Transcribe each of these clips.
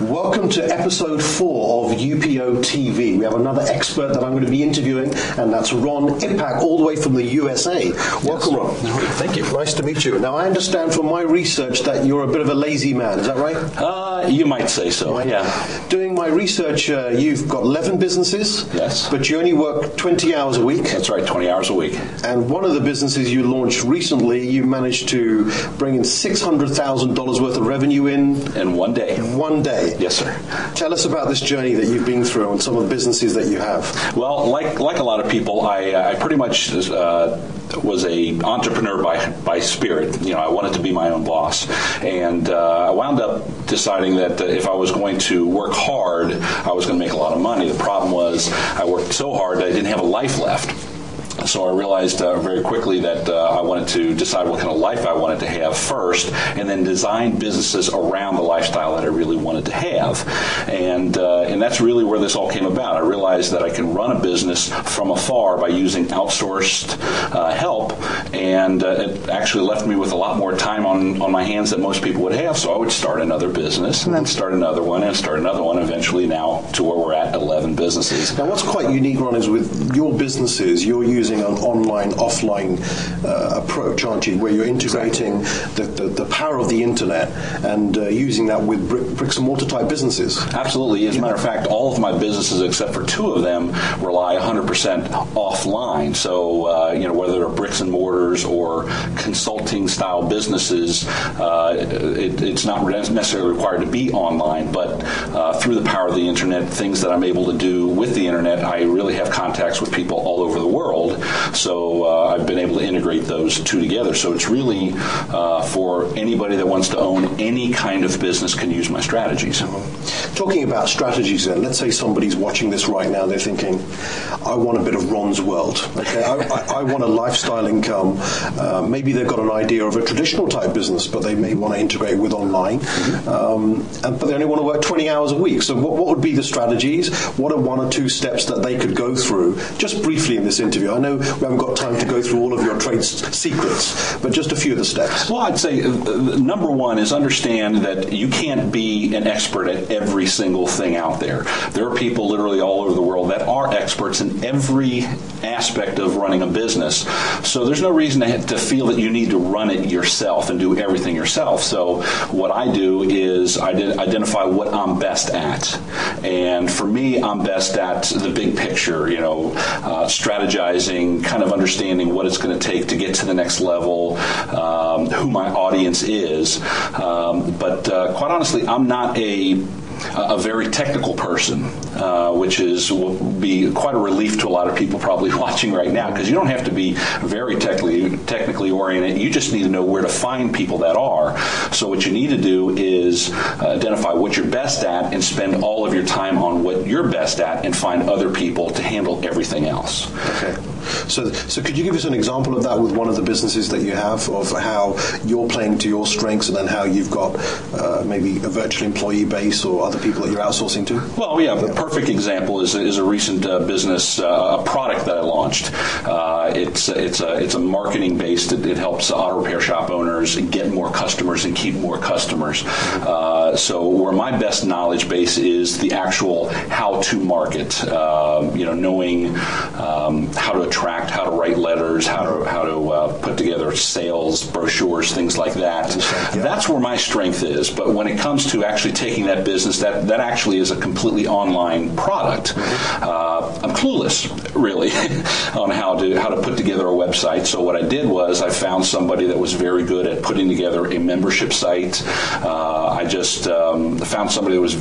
Welcome to episode 4 of UPO TV. We have another expert that I'm going to be interviewing, and that's Ron Ipach, all the way from the USA. Welcome, Ron. Thank you. Nice to meet you. Now, I understand from my research that you're a bit of a lazy man. Is that right? You might say so, yeah. Doing my research, you've got 11 businesses. Yes. But you only work 20 hours a week. That's right, 20 hours a week. And one of the businesses you launched recently, you managed to bring in $600,000 worth of revenue in one day. One day. Yes, sir. Tell us about this journey that you've been through and some of the businesses that you have. Well, like a lot of people, I pretty much was a entrepreneur by spirit. You know, I wanted to be my own boss, and I wound up deciding that if I was going to work hard, I was going to make a lot of money. The problem was I worked so hard that I didn't have a life left. So I realized very quickly that I wanted to decide what kind of life I wanted to have first, and then design businesses around the lifestyle that I really wanted to have. And that's really where this all came about. I realized that I can run a business from afar by using outsourced help, and it actually left me with a lot more time on my hands than most people would have. So I would start another business, and then start another one, and start another one, eventually now to where we're at, 11 businesses. Now, what's quite unique, Ron, is with your businesses, you're using an online, offline approach, aren't you, where you're integrating the power of the internet and using that with bricks and mortar type businesses. Absolutely. As a matter of fact, all of my businesses, except for 2 of them, rely 100% offline. So, whether they're bricks and mortars or consulting style businesses, it's not necessarily required to be online, but through the power of the internet, things that I'm able to do with the internet, I really have contacts with people all over the world. So I've been able to integrate those 2 together. So it's really for anybody that wants to own any kind of business can use my strategies. Talking about strategies then, let's say somebody's watching this right now, they're thinking, I want a bit of Ron's world. Okay, I want a lifestyle income. Maybe they've got an idea of a traditional type business, but they may want to integrate with online. But they only want to work 20 hours a week. So what would be the strategies? What are 1 or 2 steps that they could go through, just briefly in this interview? I know we haven't got time to go through all of your trade secrets, but just a few of the steps. Well, I'd say number 1 is understand that you can't be an expert at every single thing out there. There are people literally all over the world that are experts in every aspect of running a business. So there's no reason to feel that you need to run it yourself and do everything yourself. So what I do is I identify what I'm best at. And for me, I'm best at the big picture, strategizing, kind of understanding what it's going to take to get to the next level, who my audience is. But quite honestly, I'm not a very technical person, which will be quite a relief to a lot of people probably watching right now, because you don't have to be very technically oriented. You just need to know where to find people that are. So what you need to do is identify what you're best at and spend all of your time on what you're best at, and find other people to handle everything else. Okay. So could you give us an example of that with one of the businesses that you have, of how you're playing to your strengths, and then how you've got maybe a virtual employee base or other people that you're outsourcing to? Well, yeah, the perfect example is a recent business, a product that I launched. It's a marketing based. It helps auto repair shop owners get more customers and keep more customers. So where my best knowledge base is the actual how to market, knowing how to attract, how to write letters, how to put together sales brochures, things like that. That's where my strength is. But when it comes to actually taking that business, that actually is a completely online product. I'm clueless, really, on how to put together a website. So what I did was I found somebody that was very good at putting together a membership site. I just found somebody that was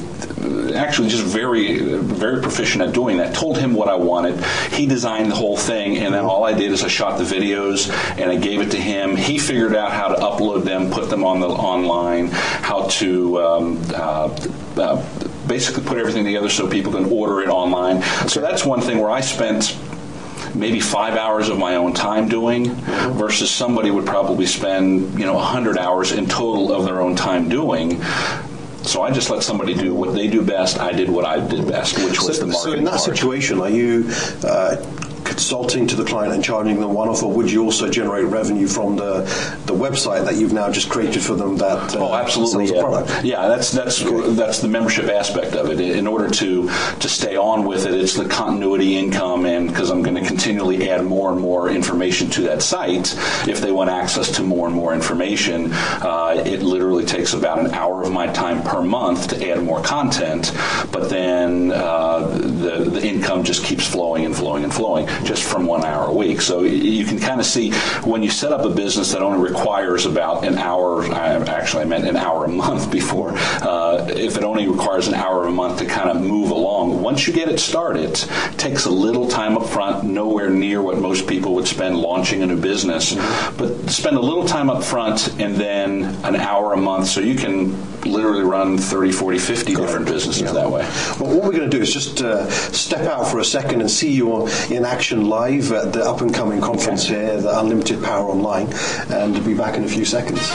actually just very, very proficient at doing that. Told him what I wanted. He designed the whole thing, and then all I did is I shot the videos and I gave it to him. He figured out how to upload them, put them on the online, how to basically put everything together so people can order it online. Okay. So that's one thing where I spent maybe 5 hours of my own time doing, versus somebody would probably spend 100 hours in total of their own time doing. So I just let somebody do what they do best. I did what I did best, which was the marketing. So in that situation, are you salting to the client and charging them one-off, or would you also generate revenue from the website that you've now just created for them that absolutely, sells a product? Yeah, that's the membership aspect of it. In order to stay on with it, it's the continuity income, and because I'm going to continually add more and more information to that site, if they want access to more and more information, it literally takes about an hour of my time per month to add more content, but then the income just keeps flowing and flowing and flowing just from 1 hour a week. So you can kind of see when you set up a business that only requires about an hour, I meant an hour a month before, if it only requires an hour a month to kind of move along, once you get it started, it takes a little time up front, nowhere near what most people would spend launching a new business, but spend a little time up front and then an hour a month, so you can literally run 30, 40, 50 different businesses that way. Well, what we're going to do is just step out for a second and see you in action live at the up-and-coming conference here, the Unlimited Power Online, and be back in a few seconds.